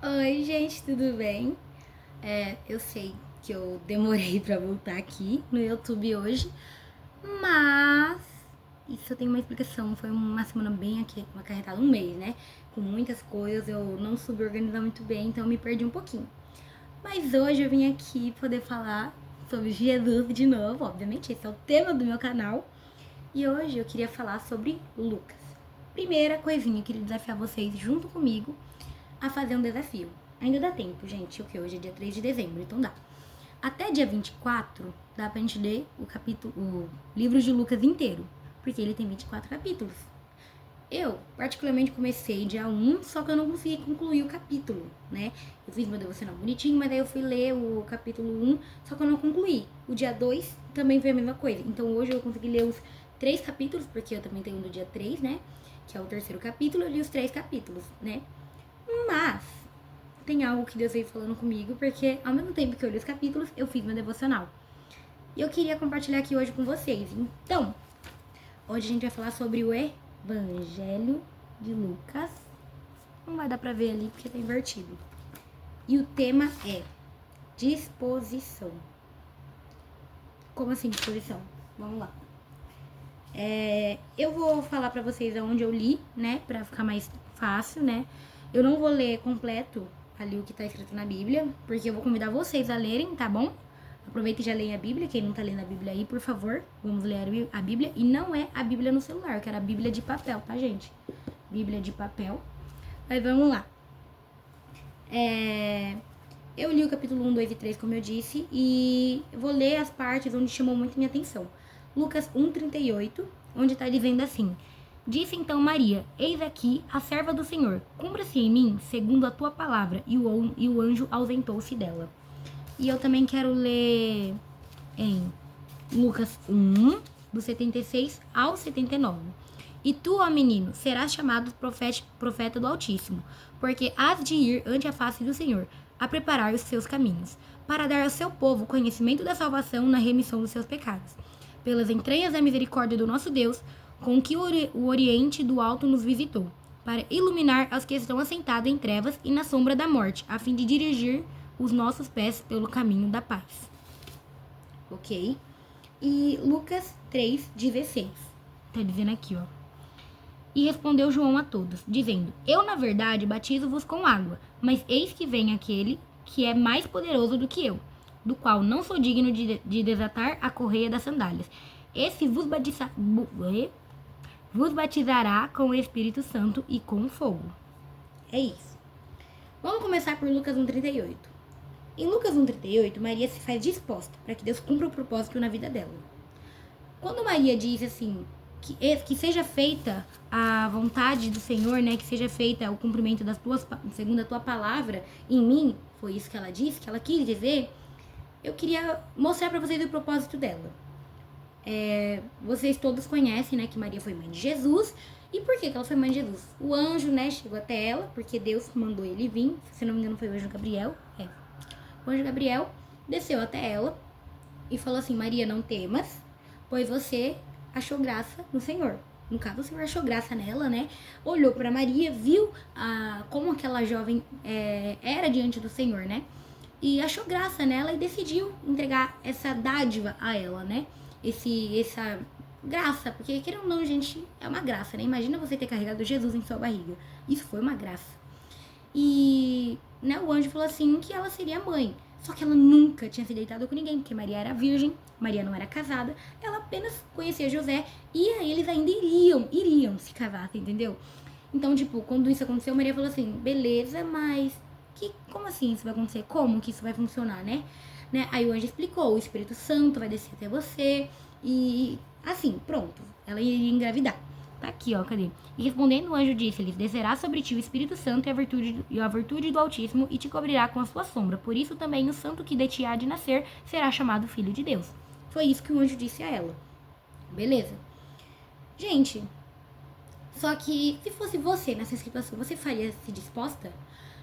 Oi, gente, tudo bem? Eu sei que eu demorei pra voltar aqui no YouTube hoje, mas isso tem uma explicação. Foi uma semana bem acarretada, um mês, né? Com muitas coisas, eu não soube organizar muito bem, então eu me perdi um pouquinho. Mas hoje eu vim aqui poder falar sobre Jesus de novo, obviamente, esse é o tema do meu canal. E hoje eu queria falar sobre Lucas. Primeira coisinha, eu queria desafiar vocês junto comigo a fazer um desafio. Ainda dá tempo, gente. O que? Hoje é dia 3 de dezembro, então dá. Até dia 24, dá pra gente ler o livro de Lucas inteiro. Porque ele tem 24 capítulos. Eu, particularmente, comecei dia 1, só que eu não consegui concluir o capítulo, né? Eu fiz meu devocional bonitinho, mas aí eu fui ler o capítulo 1, só que eu não concluí. O dia 2 também foi a mesma coisa. Então hoje eu consegui ler os 3 capítulos, porque eu também tenho no dia 3, né? Que é o terceiro capítulo, eu li os 3 capítulos, né? Mas tem algo que Deus veio falando comigo, porque ao mesmo tempo que eu li os capítulos, eu fiz meu devocional. E eu queria compartilhar aqui hoje com vocês. Então, hoje a gente vai falar sobre o Evangelho de Lucas. Não vai dar pra ver ali porque tá invertido. E o tema é disposição. Como assim disposição? Vamos lá. Eu vou falar pra vocês aonde eu li, né? Pra ficar mais fácil, né? Eu não vou ler completo ali o que tá escrito na Bíblia, porque eu vou convidar vocês a lerem, tá bom? Aproveita e já leia a Bíblia. Quem não tá lendo a Bíblia aí, por favor, vamos ler a Bíblia. E não é a Bíblia no celular, eu quero a Bíblia de papel, tá, gente? Bíblia de papel. Mas vamos lá. Eu li o capítulo 1, 2 e 3, como eu disse, e vou ler as partes onde chamou muito minha atenção. Lucas 1,38, onde está dizendo assim: Disse então Maria: Eis aqui a serva do Senhor, cumpra-se em mim segundo a tua palavra. E o anjo ausentou-se dela. E eu também quero ler em Lucas 1, do 76 ao 79. E tu, ó menino, serás chamado profeta do Altíssimo, porque hás de ir ante a face do Senhor, a preparar os seus caminhos, para dar ao seu povo conhecimento da salvação na remissão dos seus pecados. Pelas entranhas da misericórdia do nosso Deus, com que o Oriente do Alto nos visitou, para iluminar os que estão assentados em trevas e na sombra da morte, a fim de dirigir os nossos pés pelo caminho da paz. Ok? E Lucas 3,16. Tá dizendo aqui, ó. E respondeu João a todos, dizendo: Eu, na verdade, batizo-vos com água, mas eis que vem aquele que é mais poderoso do que eu, do qual não sou digno de desatar a correia das sandálias. Esse vos batizará com o Espírito Santo e com fogo. É isso. Vamos começar por Lucas 1,38. Em Lucas 1,38, Maria se faz disposta para que Deus cumpra o propósito na vida dela. Quando Maria diz assim, que seja feita a vontade do Senhor, né? Que seja feita o cumprimento segundo a tua palavra em mim, foi isso que ela disse, que ela quis dizer. Eu queria mostrar para vocês o propósito dela. Vocês todos conhecem, né, que Maria foi mãe de Jesus. E por que ela foi mãe de Jesus? O anjo, né, chegou até ela, porque Deus mandou ele vir. Se não me engano, foi o anjo Gabriel. O anjo Gabriel desceu até ela e falou assim: Maria, não temas, pois você achou graça no Senhor. No caso, o Senhor achou graça nela, né? Olhou para Maria, viu como aquela jovem era diante do Senhor, né? E achou graça nela e decidiu entregar essa dádiva a ela, né? Essa graça, porque querendo ou não, gente, é uma graça, né? Imagina você ter carregado Jesus em sua barriga. Isso foi uma graça. E né, o anjo falou assim que ela seria mãe. Só que ela nunca tinha se deitado com ninguém, porque Maria era virgem, Maria não era casada, ela apenas conhecia José e aí eles ainda iriam se casar, entendeu? Então, tipo, quando isso aconteceu, Maria falou assim: beleza, mas como assim isso vai acontecer? Como que isso vai funcionar, né? Aí o anjo explicou: o Espírito Santo vai descer até você e assim, pronto, ela iria engravidar. Tá aqui, ó, cadê? E respondendo o anjo disse-lhe: descerá sobre ti o Espírito Santo e a virtude do Altíssimo e te cobrirá com a sua sombra. Por isso também o santo que de ti há de nascer será chamado Filho de Deus. Foi isso que o anjo disse a ela. Beleza? Gente, só que se fosse você nessa situação, você faria-se disposta?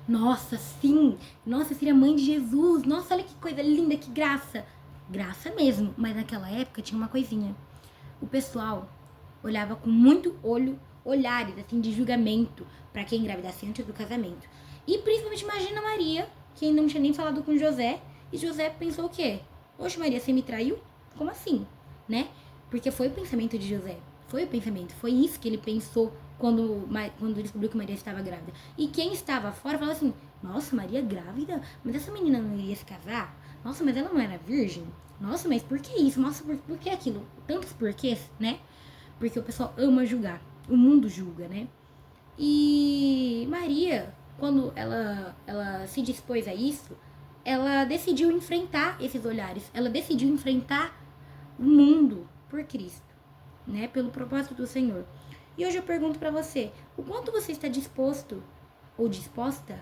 Nossa, sim! Nossa, seria mãe de Jesus! Nossa, olha que coisa linda, que graça! Graça mesmo, mas naquela época tinha uma coisinha. O pessoal olhava com muito olho olhares, assim, de julgamento pra quem engravidasse antes do casamento. E principalmente imagina Maria, que ainda não tinha nem falado com José, e José pensou o quê? Oxe, Maria, você me traiu? Como assim? Né? Porque foi o pensamento de José. Foi o pensamento. Foi isso que ele pensou quando descobriu que Maria estava grávida. E quem estava fora falava assim, nossa, Maria grávida? Mas essa menina não iria se casar? Nossa, mas ela não era virgem? Nossa, mas por que isso? Nossa, por que aquilo? Tantos porquês, né? Porque o pessoal ama julgar. O mundo julga, né? E Maria, quando ela se dispôs a isso, ela decidiu enfrentar esses olhares. Ela decidiu enfrentar o mundo por Cristo, né? Pelo propósito do Senhor. E hoje eu pergunto pra você, o quanto você está disposto ou disposta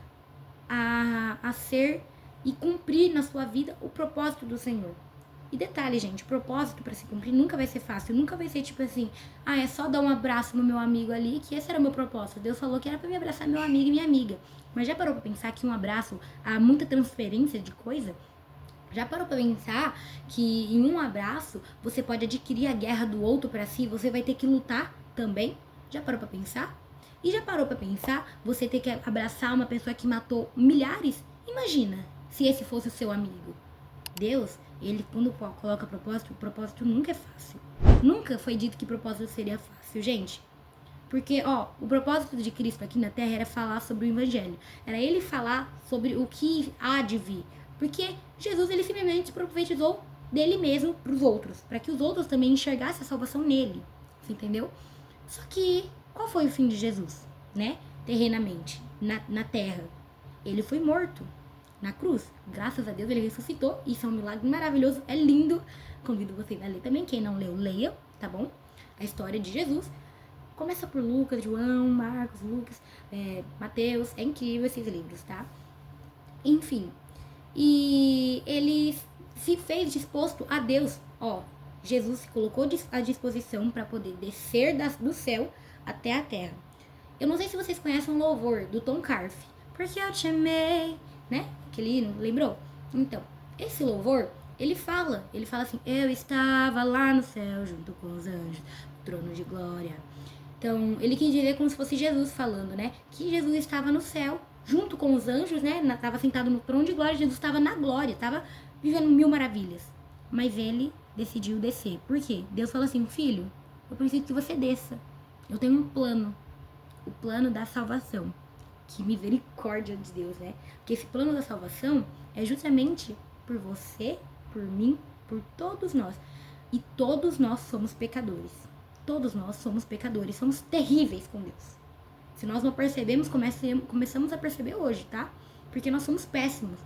a ser e cumprir na sua vida o propósito do Senhor? E detalhe, gente, propósito pra se cumprir nunca vai ser fácil, nunca vai ser tipo assim, é só dar um abraço no meu amigo ali, que esse era o meu propósito. Deus falou que era pra me abraçar meu amigo e minha amiga. Mas já parou pra pensar que um abraço há muita transferência de coisa? Já parou pra pensar que em um abraço você pode adquirir a guerra do outro pra si, você vai ter que lutar também? Já parou pra pensar? E já parou pra pensar você ter que abraçar uma pessoa que matou milhares? Imagina se esse fosse o seu amigo. Deus, ele quando coloca propósito, o propósito nunca é fácil. Nunca foi dito que propósito seria fácil, gente. Porque, o propósito de Cristo aqui na Terra era falar sobre o Evangelho. Era ele falar sobre o que há de vir. Porque Jesus, ele simplesmente profetizou dele mesmo para os outros. Para que os outros também enxergassem a salvação nele. Você entendeu? Só que, qual foi o fim de Jesus, né? Terrenamente, na Terra. Ele foi morto na cruz. Graças a Deus ele ressuscitou. Isso é um milagre maravilhoso, é lindo. Convido vocês a ler também. Quem não leu, leia, tá bom? A história de Jesus. Começa por Lucas, João, Marcos, Lucas, Mateus. É incrível esses livros, tá? Enfim. E ele se fez disposto a Deus. Jesus se colocou à disposição para poder descer do céu até a terra. Eu não sei se vocês conhecem um louvor do Tom Carf. Porque eu te amei, né? Aquele hino, lembrou? Então, esse louvor, ele fala assim, eu estava lá no céu junto com os anjos, no trono de glória. Então, ele quis dizer como se fosse Jesus falando, né? Que Jesus estava no céu, junto com os anjos, né? Estava sentado no trono de glória, Jesus estava na glória, estava vivendo mil maravilhas. Mas ele decidiu descer. Por quê? Deus falou assim, filho, eu preciso que você desça. Eu tenho um plano, o plano da salvação. Que misericórdia de Deus, né? Porque esse plano da salvação é justamente por você, por mim, por todos nós. E todos nós somos pecadores. Todos nós somos pecadores. Somos terríveis com Deus. Se nós não percebemos, começamos a perceber hoje, tá? Porque nós somos péssimos.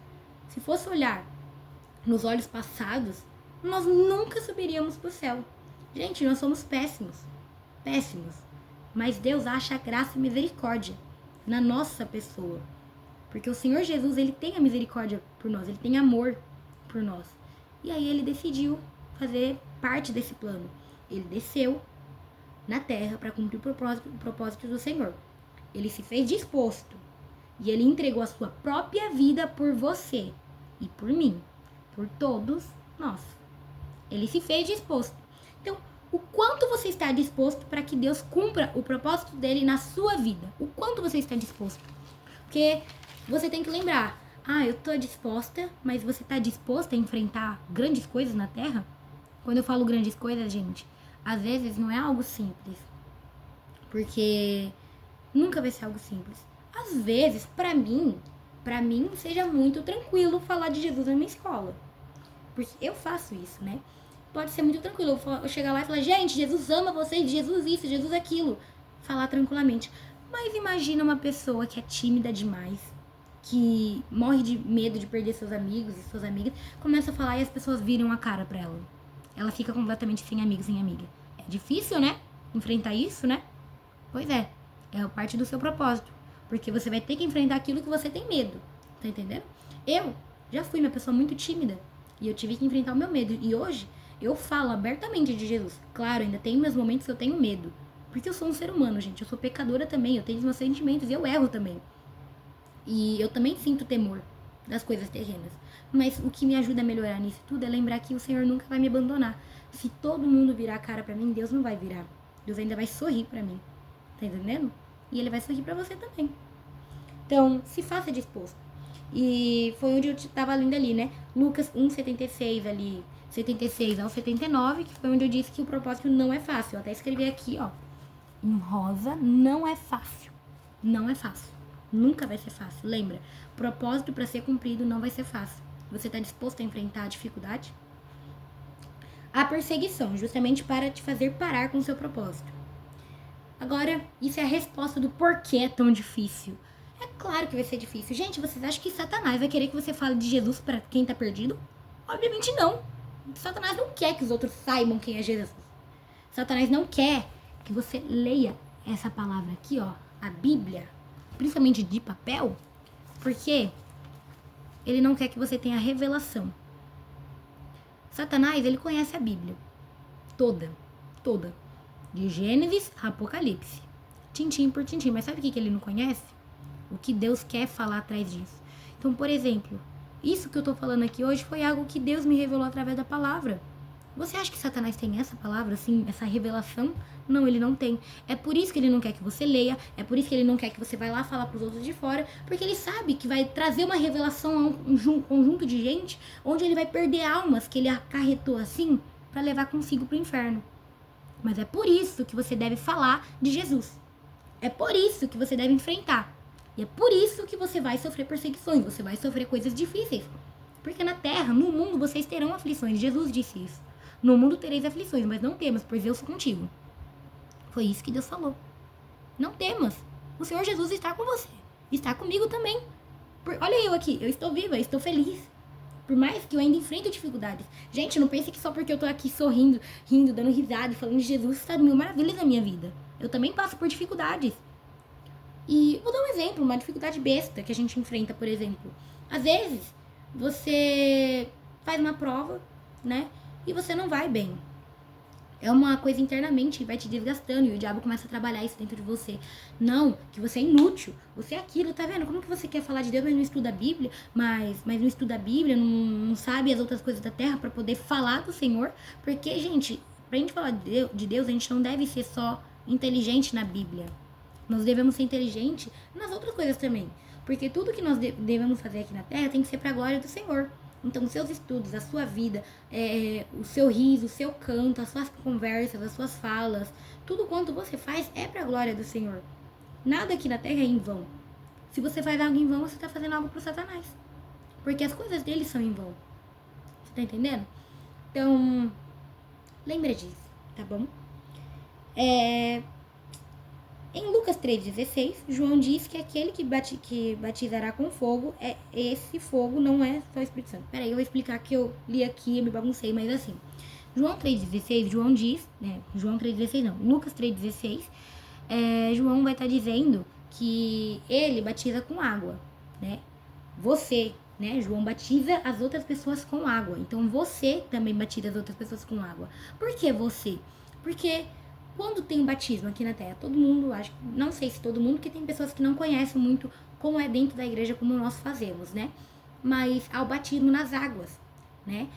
Se fosse olhar nos olhos passados, nós nunca subiríamos pro céu. Gente, nós somos péssimos. Péssimos. Mas Deus acha graça e misericórdia na nossa pessoa. Porque o Senhor Jesus, ele tem a misericórdia por nós, ele tem amor por nós. E aí ele decidiu fazer parte desse plano. Ele desceu na terra para cumprir o propósito do Senhor. Ele se fez disposto. E ele entregou a sua própria vida por você e por mim, por todos nós. Ele se fez disposto. Então, o quanto você está disposto para que Deus cumpra o propósito dele na sua vida? O quanto você está disposto? Porque você tem que lembrar, eu tô disposta, mas você tá disposta a enfrentar grandes coisas na Terra? Quando eu falo grandes coisas, gente, às vezes não é algo simples. Porque nunca vai ser algo simples. Às vezes, pra mim, seja muito tranquilo falar de Jesus na minha escola. Porque eu faço isso, né? Pode ser muito tranquilo. Eu chegar lá e falar, gente, Jesus ama vocês, Jesus isso, Jesus aquilo. Falar tranquilamente. Mas imagina uma pessoa que é tímida demais, que morre de medo de perder seus amigos e suas amigas, começa a falar e as pessoas viram a cara pra ela. Ela fica completamente sem amigos, sem amiga. É difícil, né? Enfrentar isso, né? Pois é. É parte do seu propósito. Porque você vai ter que enfrentar aquilo que você tem medo. Tá entendendo? Eu já fui uma pessoa muito tímida. E eu tive que enfrentar o meu medo. E hoje, eu falo abertamente de Jesus. Claro, ainda tem meus momentos que eu tenho medo. Porque eu sou um ser humano, gente. Eu sou pecadora também. Eu tenho os meus sentimentos e eu erro também. E eu também sinto temor das coisas terrenas. Mas o que me ajuda a melhorar nisso tudo é lembrar que o Senhor nunca vai me abandonar. Se todo mundo virar a cara pra mim, Deus não vai virar. Deus ainda vai sorrir pra mim. Tá entendendo? E ele vai sorrir pra você também. Então, se faça disposto. E foi onde eu tava lendo ali, né? Lucas 1,76 ali, 76 ao 79, que foi onde eu disse que o propósito não é fácil. Eu até escrevi aqui, ó, em rosa, não é fácil. Não é fácil. Nunca vai ser fácil. Lembra, propósito para ser cumprido não vai ser fácil. Você tá disposto a enfrentar a dificuldade? A perseguição, justamente para te fazer parar com o seu propósito. Agora, isso é a resposta do porquê é tão difícil. É claro que vai ser difícil. Gente, vocês acham que Satanás vai querer que você fale de Jesus para quem tá perdido? Obviamente não. Satanás não quer que os outros saibam quem é Jesus. Satanás não quer que você leia essa palavra aqui, ó, a Bíblia, principalmente de papel, porque ele não quer que você tenha revelação. Satanás, ele conhece a Bíblia toda, toda, de Gênesis a Apocalipse, tintim por tintim. Mas sabe o que ele não conhece? O que Deus quer falar atrás disso. Então, por exemplo, isso que eu tô falando aqui hoje foi algo que Deus me revelou através da palavra. Você acha que Satanás tem essa palavra, assim, essa revelação? Não, ele não tem. É por isso que ele não quer que você leia, é por isso que ele não quer que você vá lá falar pros outros de fora, porque ele sabe que vai trazer uma revelação a um conjunto de gente, onde ele vai perder almas que ele acarretou assim, para levar consigo pro inferno. Mas é por isso que você deve falar de Jesus. É por isso que você deve enfrentar. E é por isso que você vai sofrer perseguições, você vai sofrer coisas difíceis. Porque na terra, no mundo, vocês terão aflições. Jesus disse isso. No mundo tereis aflições, mas não temas, pois eu sou contigo. Foi isso que Deus falou. Não temas. O Senhor Jesus está com você. Está comigo também. Olha eu aqui, eu estou viva, eu estou feliz. Por mais que eu ainda enfrente dificuldades. Gente, não pense que só porque eu tô aqui sorrindo, rindo, dando risada e falando de Jesus, está mil maravilhas na minha vida. Eu também passo por dificuldades. E vou dar um exemplo, uma dificuldade besta que a gente enfrenta, por exemplo. Às vezes, você faz uma prova, né? E você não vai bem. É uma coisa internamente que vai te desgastando e o diabo começa a trabalhar isso dentro de você. Não, que você é inútil, você é aquilo, tá vendo? Como que você quer falar de Deus, mas não estuda a Bíblia, mas não estuda a Bíblia, não sabe as outras coisas da terra para poder falar do Senhor? Porque, gente, pra gente falar de Deus, a gente não deve ser só inteligente na Bíblia. Nós devemos ser inteligentes nas outras coisas também. Porque tudo que nós devemos fazer aqui na terra tem que ser pra glória do Senhor. Então, os seus estudos, a sua vida, o seu riso, o seu canto, as suas conversas, as suas falas, tudo quanto você faz é pra glória do Senhor. Nada aqui na terra é em vão. Se você faz algo em vão, você tá fazendo algo pro Satanás. Porque as coisas dele são em vão. Você tá entendendo? Então, lembra disso, tá bom? Em Lucas 3,16, João diz que aquele que batizará com fogo, esse fogo não é só o Espírito Santo. Peraí, eu vou explicar que eu li aqui, eu me baguncei, mas assim. João 3,16, João diz, né? João 3,16 não, Lucas 3,16, João vai estar dizendo que ele batiza com água, né? Você, né? João batiza as outras pessoas com água. Então você também batiza as outras pessoas com água. Por que você? Porque quando tem um batismo aqui na terra, todo mundo, acho, não sei se todo mundo, porque tem pessoas que não conhecem muito como é dentro da igreja, como nós fazemos, né? Mas há o batismo nas águas, né?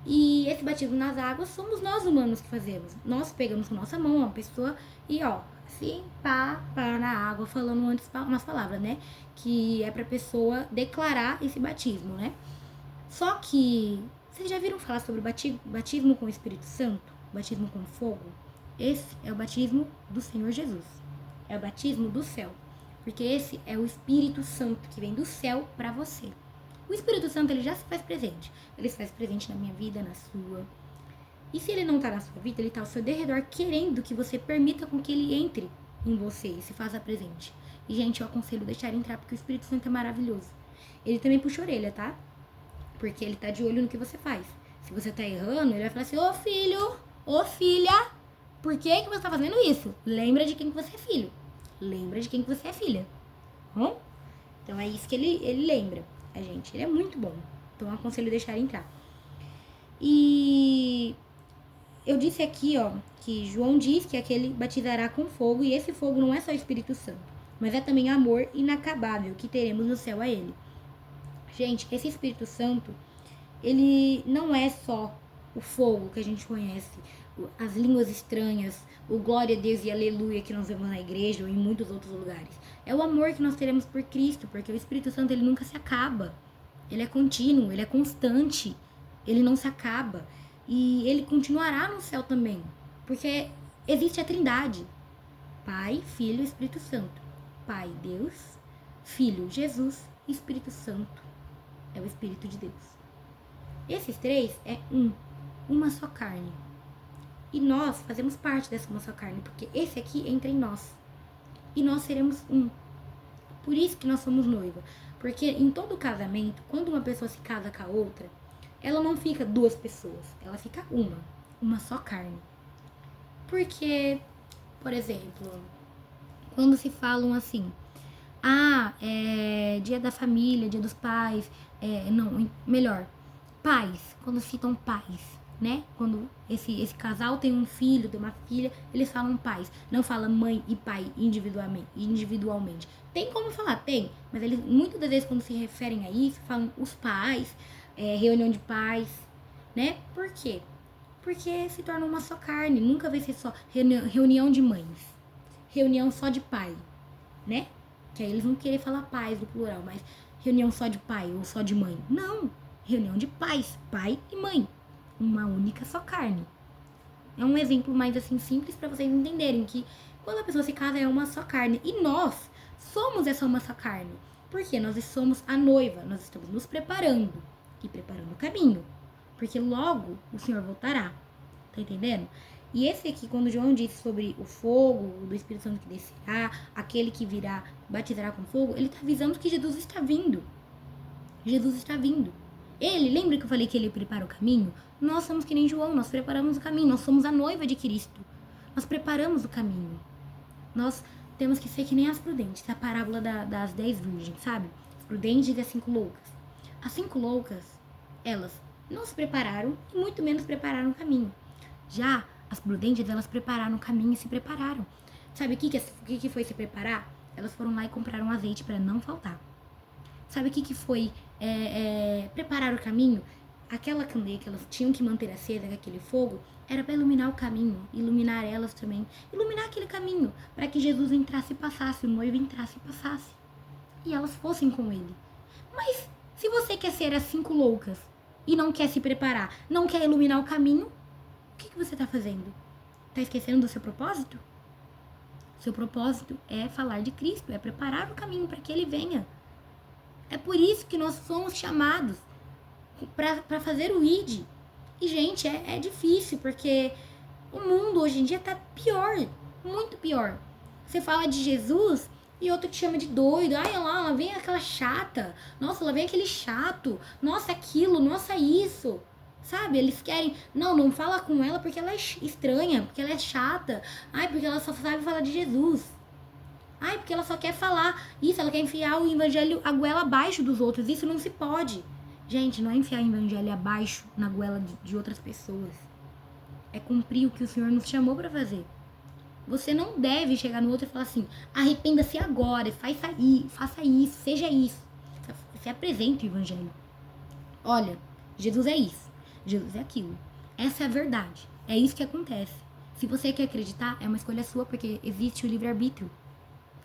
E esse batismo nas águas somos nós humanos que fazemos. Nós pegamos com nossa mão uma pessoa e, ó, assim, pá na água, falando antes umas palavras, né? Que é pra pessoa declarar esse batismo, né? Só que, vocês já viram falar sobre batismo com o Espírito Santo? Batismo com fogo? Esse é o batismo do Senhor Jesus. É o batismo do céu. Porque esse é o Espírito Santo que vem do céu para você. O Espírito Santo, ele já se faz presente. Ele se faz presente na minha vida, na sua. E se ele não tá na sua vida, ele tá ao seu derredor querendo que você permita com que ele entre em você e se faça presente. E, gente, eu aconselho deixar ele entrar, porque o Espírito Santo é maravilhoso. Ele também puxa a orelha, tá? Porque ele tá de olho no que você faz. Se você tá errando, ele vai falar assim, ô filho, ô filha, por que você tá fazendo isso? Lembra de quem que você é filho. Lembra de quem que você é filha. Bom? Então é isso que ele lembra a gente. Ele é muito bom. Então eu aconselho deixar ele entrar. E eu disse aqui, ó, que João diz que aquele batizará com fogo. E esse fogo não é só o Espírito Santo, mas é também amor inacabável que teremos no céu a ele. Gente, esse Espírito Santo, ele não é só o fogo que a gente conhece, as línguas estranhas, o glória a Deus e aleluia que nós vemos na igreja ou em muitos outros lugares. É o amor que nós teremos por Cristo, porque o Espírito Santo ele nunca se acaba. Ele é contínuo, ele é constante, ele não se acaba. E ele continuará no céu também, porque existe a Trindade: Pai, Filho e Espírito Santo. Pai, Deus, Filho, Jesus e Espírito Santo. É o Espírito de Deus. Esses três é uma só carne. E nós fazemos parte dessa uma só carne, porque esse aqui entra em nós. E nós seremos um. Por isso que nós somos noiva. Porque em todo casamento, quando uma pessoa se casa com a outra, ela não fica duas pessoas, ela fica uma só carne. Porque, por exemplo, quando se falam assim, é dia da família, dia dos pais, pais, quando citam pais, né? Quando esse casal tem um filho, tem uma filha, eles falam pais, não fala mãe e pai individualmente. Tem como falar? Tem, mas eles muitas das vezes quando se referem a isso, falam os pais, reunião de pais, né? Por quê? Porque se torna uma só carne, nunca vai ser só reunião de mães, reunião só de pai, né? Que aí eles vão querer falar pais no plural, mas reunião só de pai ou só de mãe. Não, reunião de pais, pai e mãe, uma única só carne. É um exemplo mais assim simples para vocês entenderem que quando a pessoa se casa é uma só carne. E nós somos essa uma só carne. Porque nós somos a noiva, nós estamos nos preparando e preparando o caminho. Porque logo o Senhor voltará. Tá entendendo? E esse aqui, quando João disse sobre o fogo do Espírito Santo que descerá, aquele que virá, batizará com fogo, ele está avisando que Jesus está vindo. Jesus está vindo. Ele, lembra que eu falei que ele prepara o caminho? Nós somos que nem João, nós preparamos o caminho, nós somos a noiva de Cristo. Nós preparamos o caminho. Nós temos que ser que nem as prudentes, a parábola das 10 virgens, sabe? As prudentes e as 5 loucas. As 5 loucas, elas não se prepararam e muito menos prepararam o caminho. Já as prudentes, elas prepararam o caminho e se prepararam. Sabe o que foi se preparar? Elas foram lá e compraram azeite para não faltar. Sabe o que foi preparar o caminho? Aquela candeia que elas tinham que manter acesa, aquele fogo, era para iluminar o caminho, iluminar elas também, iluminar aquele caminho, para que Jesus entrasse e passasse, o noivo entrasse e passasse, e elas fossem com ele. Mas se você quer ser as 5 loucas e não quer se preparar, não quer iluminar o caminho, o que você está fazendo? Está esquecendo do seu propósito? Seu propósito é falar de Cristo, é preparar o caminho para que ele venha. É por isso que nós somos chamados para fazer o ID. E, gente, é difícil, porque o mundo hoje em dia tá pior, muito pior. Você fala de Jesus e outro te chama de doido. Ai, lá vem aquela chata. Nossa, lá vem aquele chato. Nossa, aquilo, nossa, isso. Sabe, eles querem... Não fala com ela porque ela é estranha, porque ela é chata. Ai, porque ela só sabe falar de Jesus. Ai, porque ela só quer falar isso, ela quer enfiar o evangelho a goela abaixo dos outros. Isso não se pode. Gente, não é enfiar o evangelho abaixo na goela de outras pessoas. É cumprir o que o Senhor nos chamou para fazer. Você não deve chegar no outro e falar assim, arrependa-se agora, faça isso, seja isso. Você apresenta o evangelho. Olha, Jesus é isso, Jesus é aquilo. Essa é a verdade. É isso que acontece. Se você quer acreditar, é uma escolha sua, porque existe o livre-arbítrio.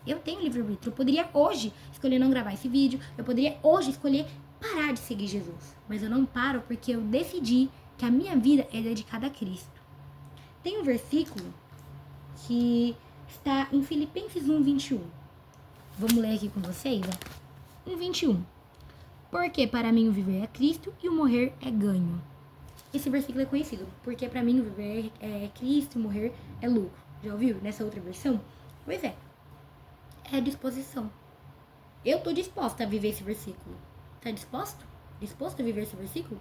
Eu tenho livre-arbítrio. Eu poderia hoje escolher não gravar esse vídeo. Eu poderia hoje escolher parar de seguir Jesus. Mas eu não paro porque eu decidi que a minha vida é dedicada a Cristo. Tem um versículo que está em Filipenses 1:21. Vamos ler aqui com vocês, ó. 1:21. Porque para mim o viver é Cristo e o morrer é ganho. Esse versículo é conhecido. Porque para mim o viver é Cristo e o morrer é lucro. Já ouviu nessa outra versão? Pois é. É disposição. Eu tô disposta a viver esse versículo. Tá disposto? Disposto a viver esse versículo?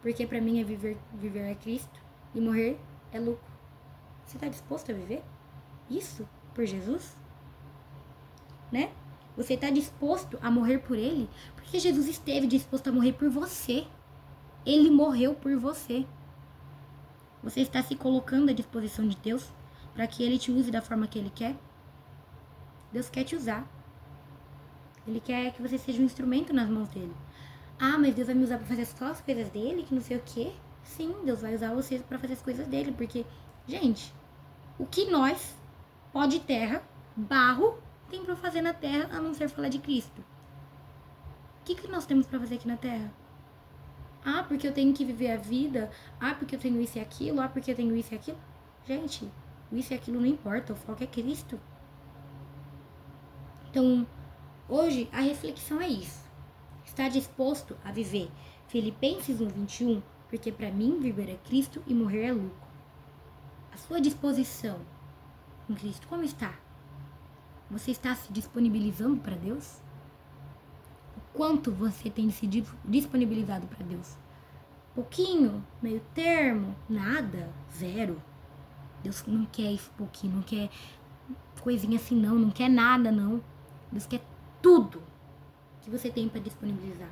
Porque pra mim é viver é Cristo e morrer é lucro. Você tá disposto a viver isso por Jesus? Né? Você tá disposto a morrer por ele? Porque Jesus esteve disposto a morrer por você. Ele morreu por você. Você está se colocando à disposição de Deus para que ele te use da forma que ele quer? Deus quer te usar. Ele quer que você seja um instrumento nas mãos dele. Ah, mas Deus vai me usar pra fazer só as coisas dele, que não sei o quê. Sim, Deus vai usar vocês para fazer as coisas dele, porque, gente, o que nós, pó de terra, barro, tem para fazer na terra a não ser falar de Cristo? O que nós temos para fazer aqui na terra? Ah, porque eu tenho que viver a vida. Ah, porque eu tenho isso e aquilo. Ah, porque eu tenho isso e aquilo. Gente, isso e aquilo não importa. O foco é Cristo. Então, hoje a reflexão é isso. Está disposto a viver Filipenses 1:21? Porque para mim viver é Cristo e morrer é lucro. A sua disposição em Cristo, como está? Você está se disponibilizando para Deus? O quanto você tem se disponibilizado para Deus? Pouquinho? Meio termo? Nada? Zero? Deus não quer isso pouquinho, não quer coisinha assim não quer nada não. Deus quer tudo que você tem para disponibilizar.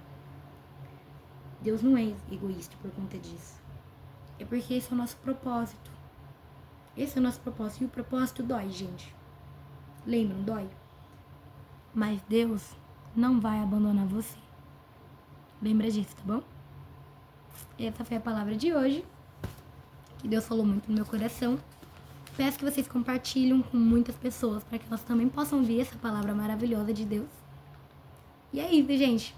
Deus não é egoísta por conta disso. É porque esse é o nosso propósito. Esse é o nosso propósito. E o propósito dói, gente. Lembram? Dói. Mas Deus não vai abandonar você. Lembra disso, tá bom? Essa foi a palavra de hoje. Que Deus falou muito no meu coração. Peço que vocês compartilhem com muitas pessoas para que elas também possam ouvir essa palavra maravilhosa de Deus. E é isso, gente.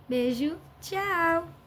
Beijo. Tchau.